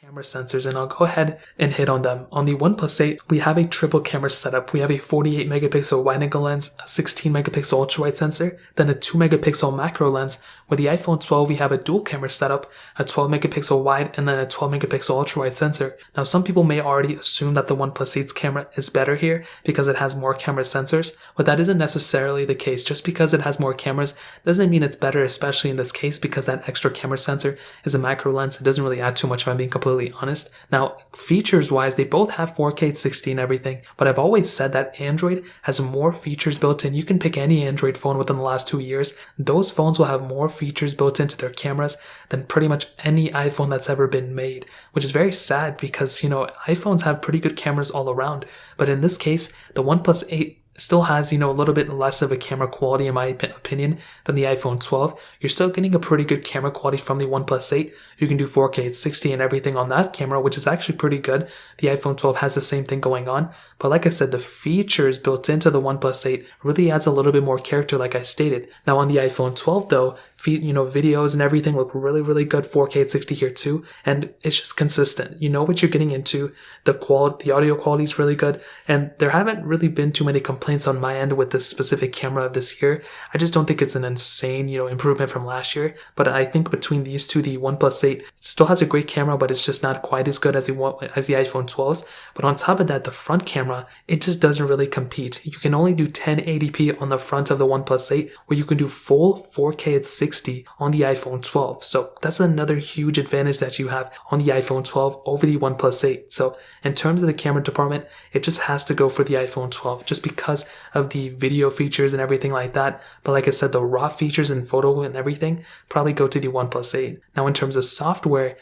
camera sensors, and I'll go ahead and hit on them. On the OnePlus 8, we have a triple camera setup. We have a 48 megapixel wide angle lens, a 16 megapixel ultra wide sensor, then a 2 megapixel macro lens. With the iPhone 12, we have a dual camera setup, a 12 megapixel wide, and then a 12 megapixel ultra wide sensor. Now, some people may already assume that the OnePlus 8's camera is better here because it has more camera sensors, but that isn't necessarily the case. Just because it has more cameras doesn't mean it's better, especially in this case because that extra camera sensor is a macro lens. It doesn't really add too much if I'm being completely honest. Now, features wise, they both have 4K 60 and everything, but I've always said that Android has more features built in. You can pick any Android phone within the last 2 years. Those phones will have more features built into their cameras than pretty much any iPhone that's ever been made, which is very sad because, iPhones have pretty good cameras all around. But in this case, the OnePlus 8 still has, a little bit less of a camera quality in my opinion than the iPhone 12. You're still getting a pretty good camera quality from the OnePlus 8. You can do 4K 60 and everything on that camera, which is actually pretty good. The iPhone 12 has the same thing going on. But like I said, the features built into the OnePlus 8 really adds a little bit more character like I stated. Now on the iPhone 12 though, videos and everything look really, really good 4K 60 here too. And it's just consistent. You know what you're getting into. The audio quality is really good. And there haven't really been too many complaints on my end with this specific camera of this year. I just don't think it's an insane, improvement from last year. But I think between these two, the OnePlus 8 still has a great camera, but it's just not quite as good as the iPhone 12's. But on top of that, the front camera, it just doesn't really compete. You can only do 1080p on the front of the OnePlus 8, where you can do full 4K at 60 on the iPhone 12. So that's another huge advantage that you have on the iPhone 12 over the OnePlus 8. So in terms of the camera department, it just has to go for the iPhone 12 just because of the video features and everything like that. But like I said, the raw features and photo and everything probably go to the OnePlus 8. Now in terms of software,